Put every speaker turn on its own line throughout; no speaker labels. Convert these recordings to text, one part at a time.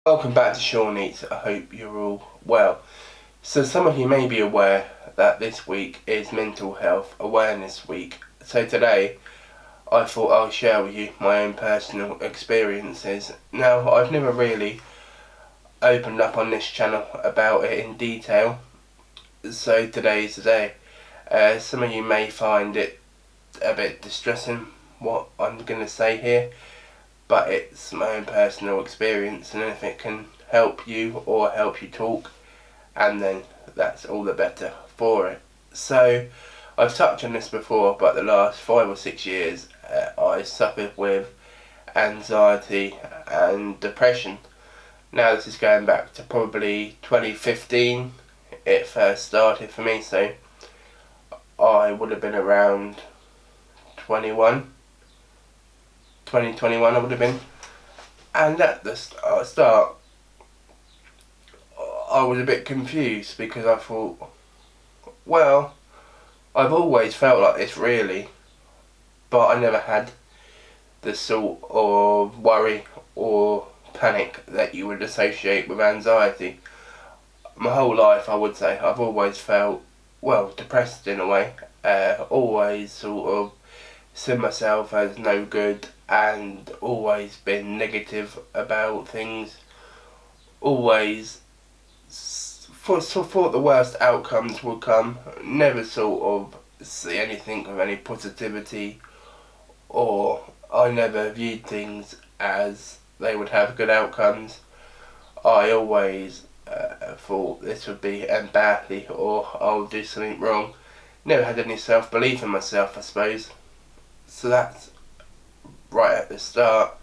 Welcome back to Sean Eats. I hope you're all well. So some of you may be aware that this week is Mental Health Awareness Week. So today I thought I'll share with you my own personal experiences. Now, I've never really opened up on this channel about it in detail, so today is the day. Some of you may find it a bit distressing what I'm going to say here, but it's my own personal experience, and if it can help you or help you talk, and then that's all the better for it. So I've touched on this before, but the last 5 or 6 years I suffered with anxiety and depression. Now this is going back to probably 2015 it first started for me, so I would have been around 2021 I would have been. And at the start I was a bit confused because I thought, well, I've always felt like this really, but I never had the sort of worry or panic that you would associate with anxiety. My whole life, I would say, I've always felt, well, depressed in a way. Always sort of seen myself as no good and always been negative about things. Always thought the worst outcomes would come. Never sort of see anything with any positivity, or I never viewed things as they would have good outcomes. I always thought this would be end badly, or I'll do something wrong. Never had any self-belief in myself, I suppose. So that's right at the start.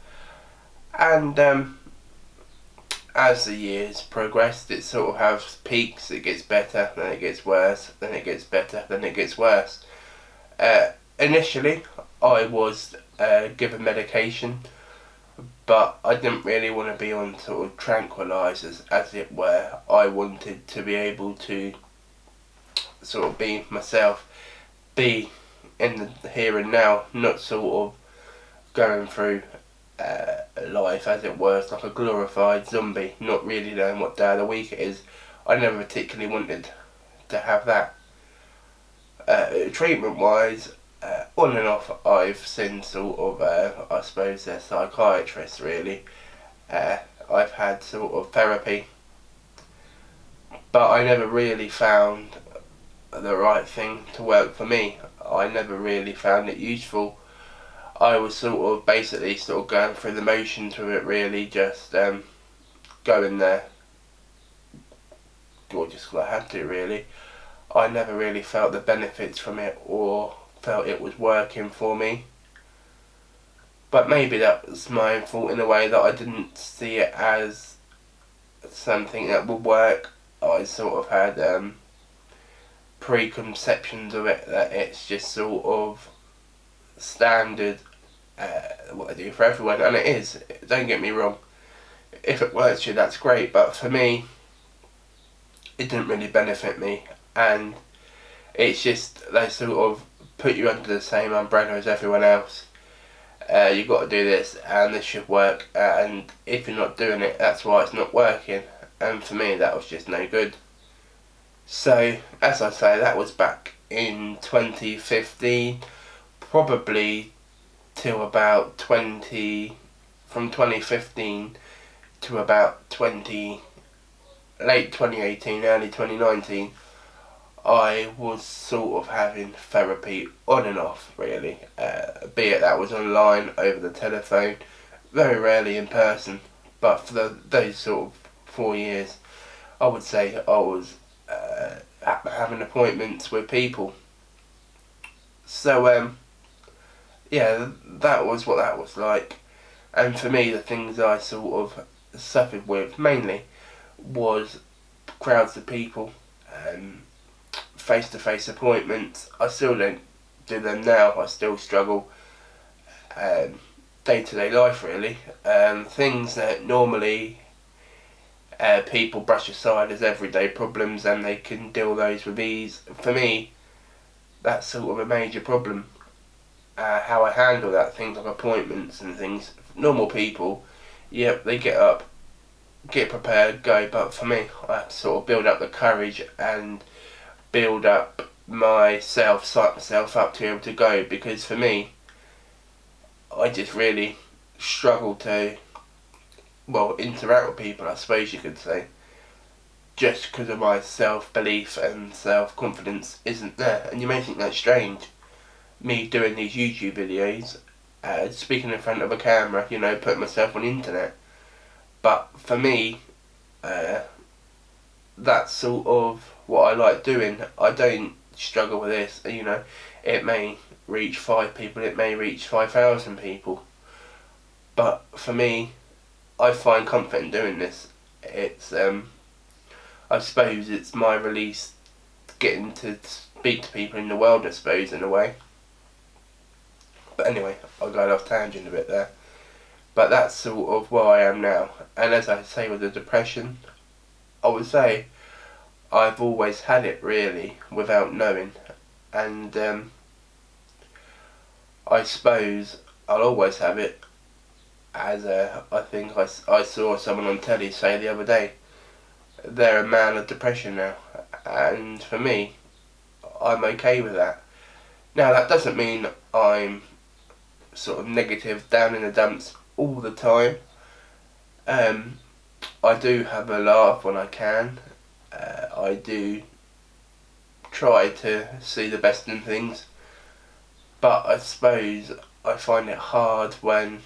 And as the years progressed, it sort of has peaks. It gets better, then it gets worse, then it gets better, then it gets worse. Initially, I was given medication, but I didn't really want to be on sort of tranquilizers, as it were. I wanted to be able to sort of be myself, be in the here and now, not sort of going through life as it were, like a glorified zombie, not really knowing what day of the week it is. I never particularly wanted to have that. Treatment wise, on and off, I've seen sort of, I suppose they're psychiatrists really. I've had sort of therapy, but I never really found the right thing to work for me. I never really found it useful. I was sort of basically sort of going through the motions with it really, just going there, or just because I had to really. I never really felt the benefits from it or felt it was working for me. But maybe that was my own fault in a way, that I didn't see it as something that would work. I sort of had preconceptions of it, that it's just sort of standard what I do for everyone, and it is, don't get me wrong. If it works for you, that's great, but for me it didn't really benefit me, and it's just they sort of put you under the same umbrella as everyone else. You've got to do this and this should work, and if you're not doing it, that's why it's not working, and for me that was just no good. So as I say, that was back in 2015, probably till about from 2015 to about late 2018, early 2019, I was sort of having therapy on and off really, be it that was online, over the telephone, very rarely in person, but for those sort of 4 years I would say I was having appointments with people. So yeah, that was what that was like. And for me, the things I sort of suffered with mainly was crowds of people, face-to-face appointments. I still don't do them now. I still struggle. Day-to-day life really. Things that normally people brush aside as everyday problems and they can deal those with ease. For me, that's sort of a major problem. How I handle that, things like appointments and things. Normal people, yep, they get up, get prepared, go. But for me, I have to sort of build up the courage and build up myself, psych myself up to be able to go, because for me, I just really struggle to, well, interact with people, I suppose you could say, just because of my self-belief and self-confidence isn't there. And you may think that's strange, me doing these YouTube videos, speaking in front of a camera, you know, putting myself on the internet. But for me, that's sort of what I like doing. I don't struggle with this, you know. It may reach 5 people, it may reach 5,000 people. But for me, I find comfort in doing this. It's, I suppose it's my release, getting to speak to people in the world, I suppose, in a way. But anyway, I got off tangent a bit there. But that's sort of where I am now. And as I say with the depression, I would say I've always had it really, without knowing. And I suppose I'll always have it, as I think I saw someone on telly say the other day, they're a man of depression now. And for me, I'm okay with that. Now that doesn't mean I'm sort of negative, down in the dumps all the time. I do have a laugh when I can. I do try to see the best in things, but I suppose I find it hard when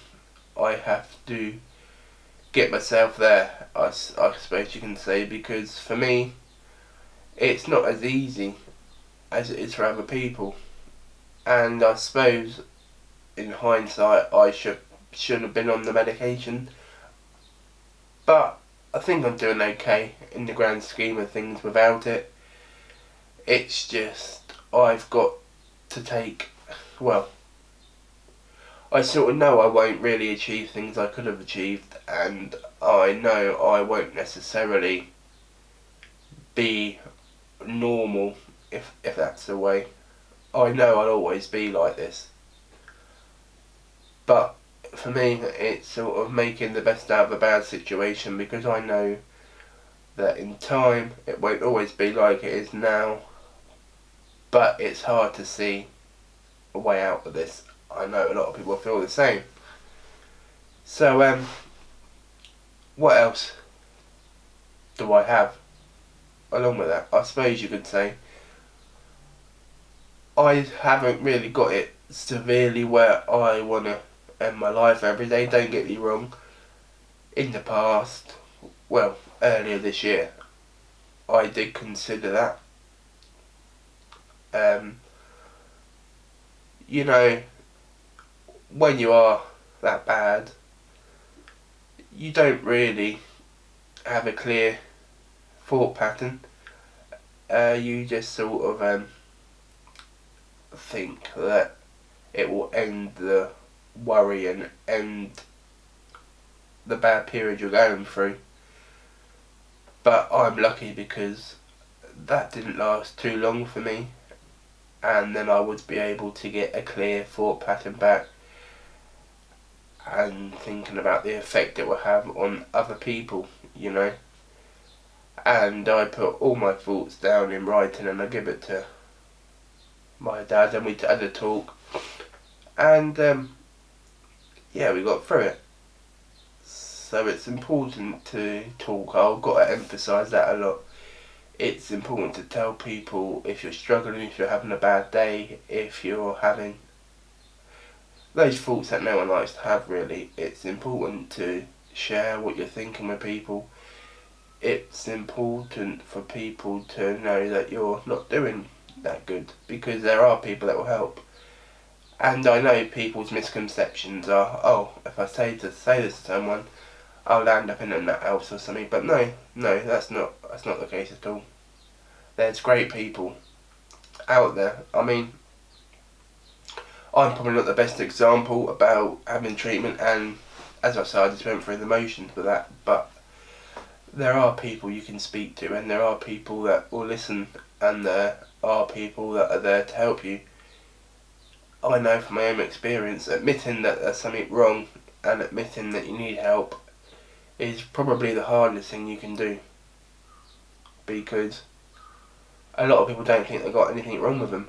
I have to get myself there, I suppose you can say, because for me it's not as easy as it is for other people. And I suppose in hindsight I shouldn't have been on the medication, but I think I'm doing okay in the grand scheme of things without it. It's just I've got to take, well, I sort of know I won't really achieve things I could have achieved, and I know I won't necessarily be normal, if that's the way. I know I'll always be like this. But for me, it's sort of making the best out of a bad situation, because I know that in time it won't always be like it is now. But it's hard to see a way out of this. I know a lot of people feel the same. So, what else do I have along with that? I suppose you could say I haven't really got it severely where I want to end my life every day. Don't get me wrong. In the past, well, earlier this year, I did consider that. You know, when you are that bad, you don't really have a clear thought pattern. You just sort of think that it will end the worry and end the bad period you're going through. But I'm lucky because that didn't last too long for me, and then I would be able to get a clear thought pattern back and thinking about the effect it will have on other people, you know. And I put all my thoughts down in writing and I give it to my dad, and we had a talk, and yeah, we got through it. So it's important to talk. I've got to emphasise that a lot. It's important to tell people if you're struggling, if you're having a bad day, if you're having those thoughts that no one likes to have, really. It's important to share what you're thinking with people. It's important for people to know that you're not doing that good, because there are people that will help. And I know people's misconceptions are, oh, if I say this to someone, I'll land up in a nut house or something. But no, that's not the case at all. There's great people out there. I mean, I'm probably not the best example about having treatment, and as I said, I just went through the motions with that, but there are people you can speak to, and there are people that will listen, and there are people that are there to help you. I know from my own experience, admitting that there's something wrong and admitting that you need help is probably the hardest thing you can do, because a lot of people don't think they've got anything wrong with them.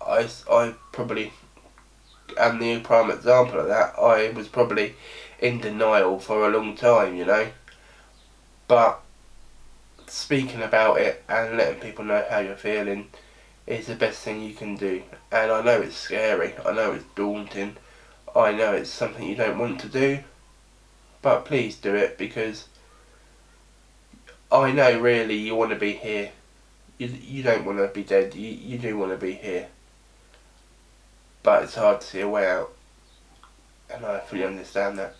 I probably am the prime example of that. I was probably in denial for a long time, you know. But speaking about it and letting people know how you're feeling is the best thing you can do. And I know it's scary, I know it's daunting, I know it's something you don't want to do, but please do it, because I know really you want to be here. You don't want to be dead, you do want to be here. But it's hard to see a way out, and I fully understand that.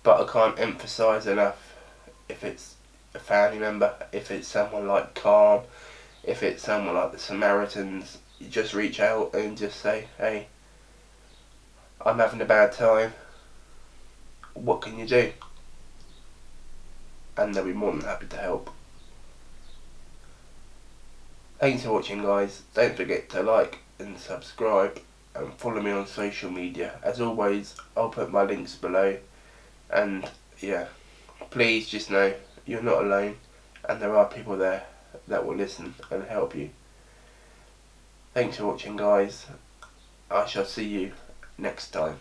But I can't emphasise enough, if it's a family member, if it's someone like Calm, if it's someone like the Samaritans, you just reach out and just say, hey, I'm having a bad time, what can you do? And they'll be more than happy to help. Thanks for watching, guys. Don't forget to like and subscribe and follow me on social media. As always, I'll put my links below, and yeah, please just know you're not alone, and there are people there that will listen and help you. Thanks for watching, guys. I shall see you next time.